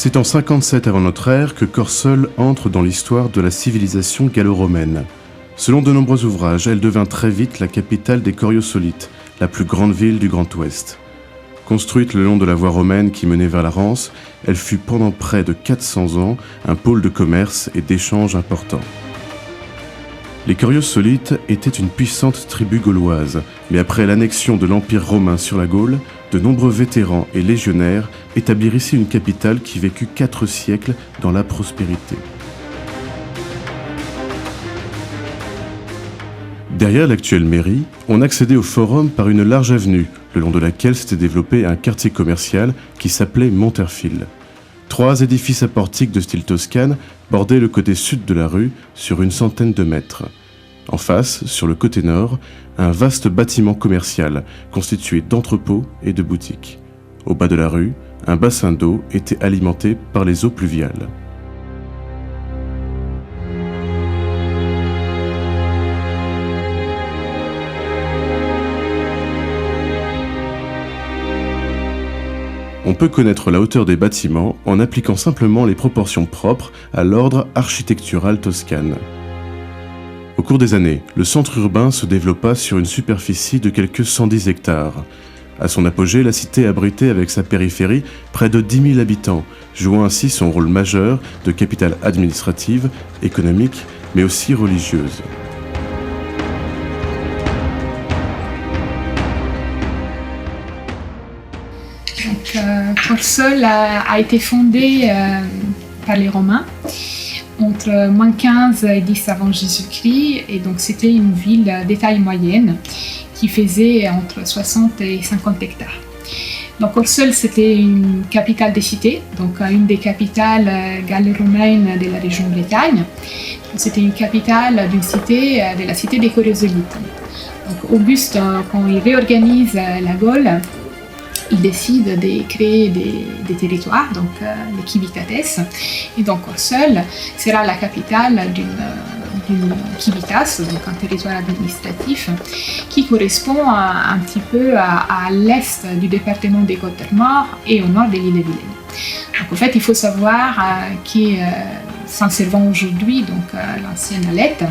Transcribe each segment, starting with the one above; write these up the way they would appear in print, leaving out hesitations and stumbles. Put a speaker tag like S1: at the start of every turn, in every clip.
S1: C'est en 57 avant notre ère que Corseul entre dans l'histoire de la civilisation gallo-romaine. Selon de nombreux ouvrages, elle devint très vite la capitale des Coriosolites, la plus grande ville du Grand Ouest. Construite le long de la voie romaine qui menait vers la Rance, elle fut pendant près de 400 ans un pôle de commerce et d'échanges important. Les Coriosolites étaient une puissante tribu gauloise, mais après l'annexion de l'Empire romain sur la Gaule, de nombreux vétérans et légionnaires établirent ici une capitale qui vécut 4 siècles dans la prospérité. Derrière l'actuelle mairie, on accédait au forum par une large avenue, le long de laquelle s'était développé un quartier commercial qui s'appelait Monterfil. 3 édifices à portiques de style toscane bordaient le côté sud de la rue sur une centaine de mètres. En face, sur le côté nord, un vaste bâtiment commercial constitué d'entrepôts et de boutiques. Au bas de la rue, un bassin d'eau était alimenté par les eaux pluviales. On peut connaître la hauteur des bâtiments en appliquant simplement les proportions propres à l'ordre architectural toscane. Au cours des années, le centre urbain se développa sur une superficie de quelques 110 hectares. À son apogée, la cité abritait avec sa périphérie près de 10 000 habitants, jouant ainsi son rôle majeur de capitale administrative, économique, mais aussi religieuse.
S2: Corseul a été fondé par les Romains entre -15 et 10 avant Jésus-Christ, et donc c'était une ville de taille moyenne qui faisait entre 60 et 50 hectares. Donc Corseul, c'était une capitale des cités, donc une des capitales gallo-romaines de la région Bretagne. C'était une capitale d'une cité, de la cité des Coriosolites. Donc Auguste, quand il réorganise la Gaule, il décide de créer des territoires, donc les civitates, et donc Corseul sera la capitale d'une civitas, donc un territoire administratif, qui correspond un petit peu à l'est du département des Côtes-d'Armor et au nord de l'île de Vilaine. Donc en fait, il faut savoir que s'en servant aujourd'hui, donc l'ancienne Alette,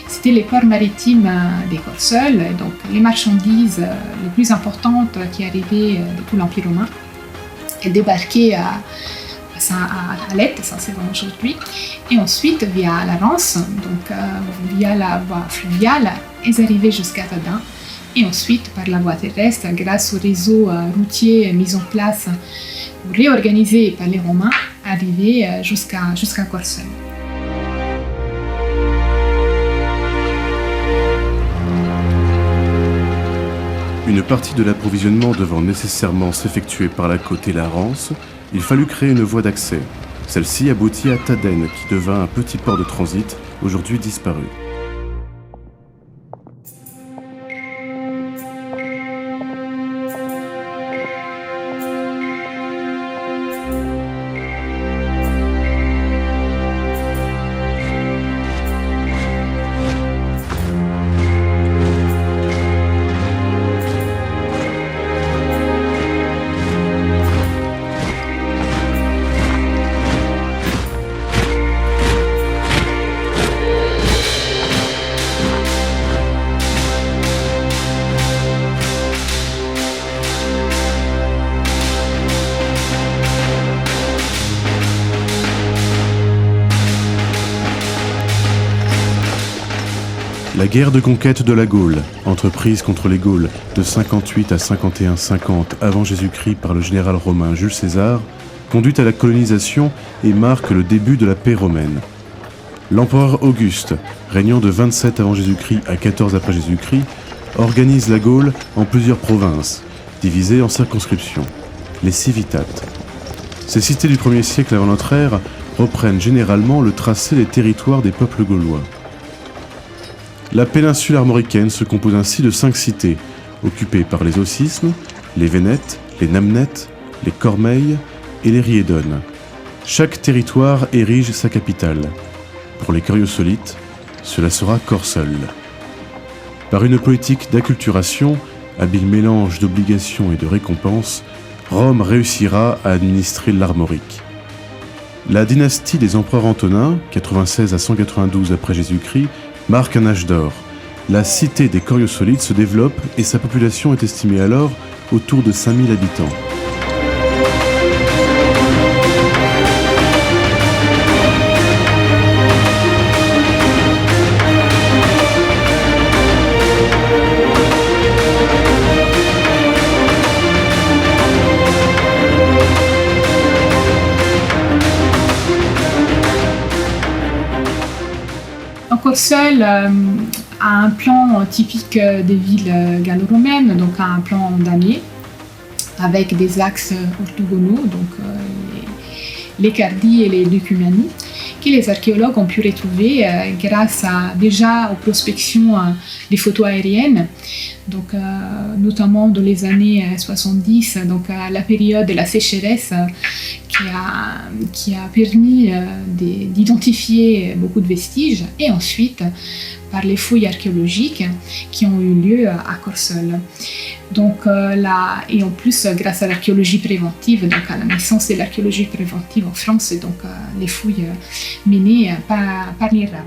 S2: c'était les ports maritimes des Corseul, donc les marchandises les plus importantes qui arrivaient de tout l'Empire romain, elles débarquaient à Alette, s'en servant aujourd'hui, et ensuite via la Rance, donc via la voie fluviale, elles arrivaient jusqu'à Tadin, et ensuite par la voie terrestre, grâce au réseau routier mis en place, réorganisé par les Romains, arrivaient jusqu'à Corseul.
S1: Une partie de l'approvisionnement devant nécessairement s'effectuer par la côte et la Rance, il fallut créer une voie d'accès. Celle-ci aboutit à Tadène, qui devint un petit port de transit, aujourd'hui disparu. La guerre de conquête de la Gaule, entreprise contre les Gaules de 58 à 51-50 avant Jésus-Christ par le général romain Jules César, conduit à la colonisation et marque le début de la paix romaine. L'empereur Auguste, régnant de 27 avant Jésus-Christ à 14 après Jésus-Christ, organise la Gaule en plusieurs provinces, divisées en circonscriptions, les civitates. Ces cités du 1er siècle avant notre ère reprennent généralement le tracé des territoires des peuples gaulois. La péninsule armoricaine se compose ainsi de 5 cités, occupées par les Ossismes, les Vénètes, les Namnètes, les Cormeilles et les Riédones. Chaque territoire érige sa capitale. Pour les coriosolites, cela sera Corseul. Par une politique d'acculturation, habile mélange d'obligations et de récompenses, Rome réussira à administrer l'Armorique. La dynastie des empereurs antonins, 96 à 192 après Jésus-Christ, marque un âge d'or. La cité des coriosolites se développe et sa population est estimée alors autour de 5000 habitants.
S2: Corseul a un plan typique des villes gallo-romaines, donc un plan damier, avec des axes orthogonaux, donc les Cardis et les Decumani, que les archéologues ont pu retrouver grâce déjà aux prospections des photos aériennes, donc, notamment dans les années 70, donc à la période de la sécheresse, qui a permis d'identifier beaucoup de vestiges, et ensuite par les fouilles archéologiques qui ont eu lieu à Corseul. Donc, et en plus, grâce à l'archéologie préventive, donc à la naissance de l'archéologie préventive en France, et donc les fouilles menées par l'IRAP.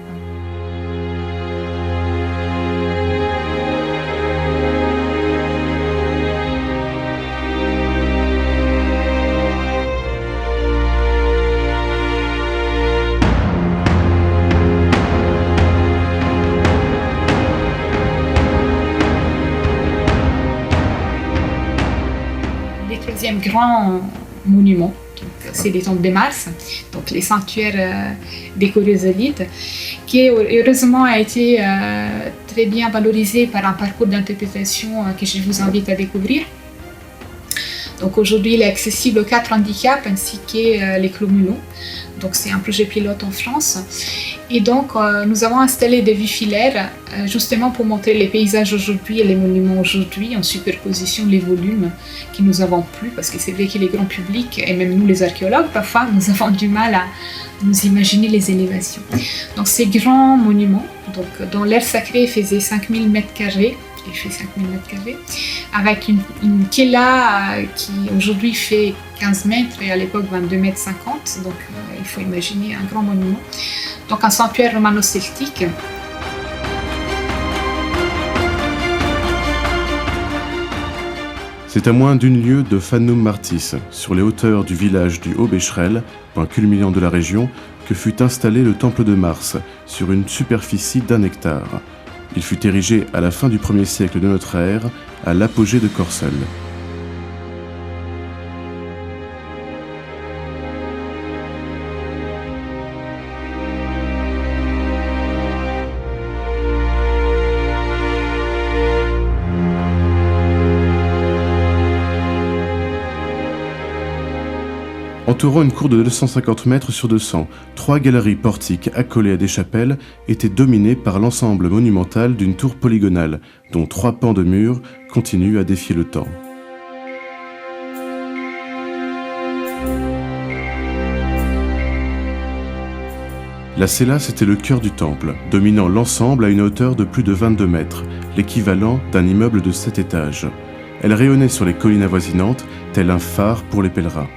S2: Grand monument, c'est les tombes de Mars, donc les sanctuaires des coriosolites, qui heureusement a été très bien valorisé par un parcours d'interprétation que je vous invite à découvrir. Donc aujourd'hui, il est accessible aux 4 handicaps ainsi que les clos-mulots. Donc c'est un projet pilote en France. Et donc nous avons installé des vues filaires justement pour montrer les paysages aujourd'hui et les monuments aujourd'hui en superposition les volumes qui nous avons plu, parce que c'est vrai que les grands publics et même nous les archéologues parfois nous avons du mal à nous imaginer les élévations. Donc ces grands monuments, donc dans l'aire sacrée faisait 5000 m². Il fait 5000 m², avec une Kela qui aujourd'hui fait 15 mètres et à l'époque 22,50 mètres. Donc il faut imaginer un grand monument. Donc un sanctuaire romano-celtique.
S1: C'est à moins d'une lieue de Fannum Martis, sur les hauteurs du village du Haut-Becherel, point culminant de la région, que fut installé le temple de Mars, sur une superficie d'1 hectare. Il fut érigé à la fin du 1er siècle de notre ère, à l'apogée de Corseul. Entourant une cour de 250 mètres sur 200, 3 galeries portiques accolées à des chapelles étaient dominées par l'ensemble monumental d'une tour polygonale, dont 3 pans de mur continuent à défier le temps. La cella, c'était le cœur du temple, dominant l'ensemble à une hauteur de plus de 22 mètres, l'équivalent d'un immeuble de 7 étages. Elle rayonnait sur les collines avoisinantes, tel un phare pour les pèlerins.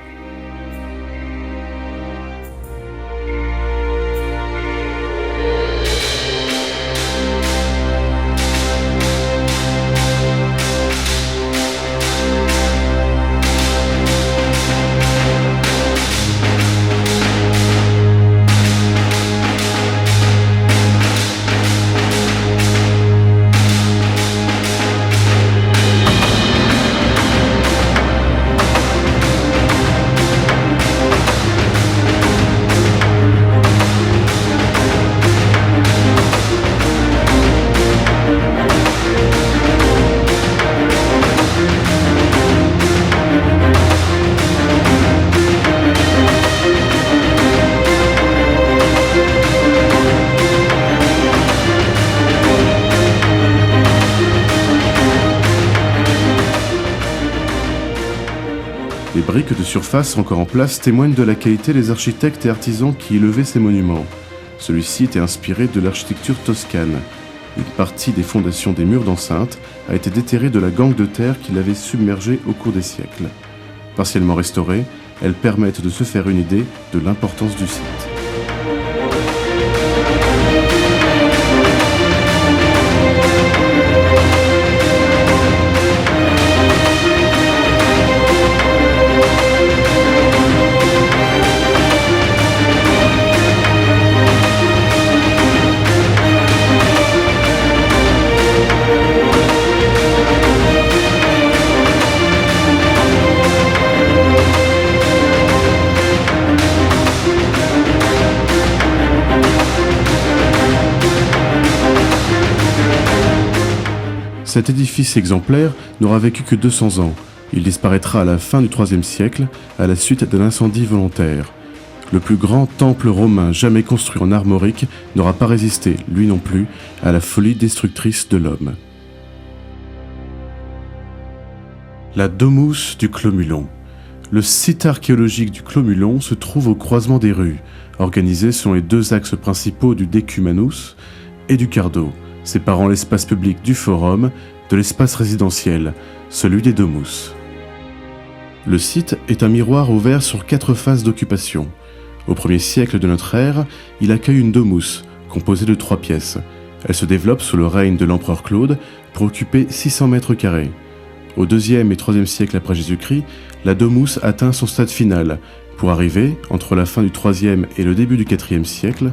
S1: Les briques de surface encore en place témoignent de la qualité des architectes et artisans qui élevaient ces monuments. Celui-ci était inspiré de l'architecture toscane. Une partie des fondations des murs d'enceinte a été déterrée de la gangue de terre qui l'avait submergée au cours des siècles. Partiellement restaurées, elles permettent de se faire une idée de l'importance du site. Cet édifice exemplaire n'aura vécu que 200 ans. Il disparaîtra à la fin du IIIe siècle, à la suite d'un incendie volontaire. Le plus grand temple romain jamais construit en armorique n'aura pas résisté, lui non plus, à la folie destructrice de l'homme. La Domus du Clos-Mulon. Le site archéologique du Clos-Mulon se trouve au croisement des rues, organisé selon les deux axes principaux du Decumanus et du Cardo, séparant l'espace public du forum de l'espace résidentiel, celui des Domus. Le site est un miroir ouvert sur 4 phases d'occupation. Au 1er siècle de notre ère, il accueille une domus, composée de 3 pièces. Elle se développe sous le règne de l'empereur Claude pour occuper 600 mètres carrés. Au 2e et 3e siècle après Jésus-Christ, la domus atteint son stade final, pour arriver, entre la fin du 3e et le début du 4e siècle,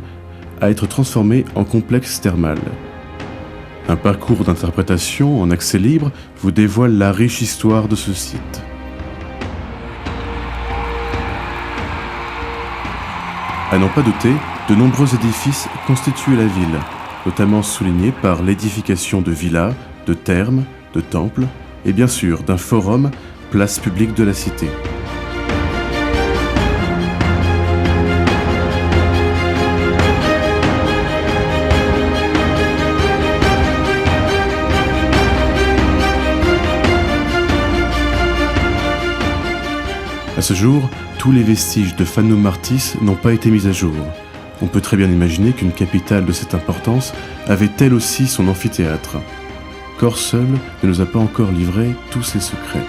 S1: à être transformée en complexe thermal. Un parcours d'interprétation en accès libre vous dévoile la riche histoire de ce site. À n'en pas douter, de nombreux édifices constituaient la ville, notamment soulignés par l'édification de villas, de thermes, de temples et bien sûr d'un forum, place publique de la cité. À ce jour, tous les vestiges de Fanum Martis n'ont pas été mis à jour. On peut très bien imaginer qu'une capitale de cette importance avait elle aussi son amphithéâtre. Corps seul ne nous a pas encore livré tous ses secrets.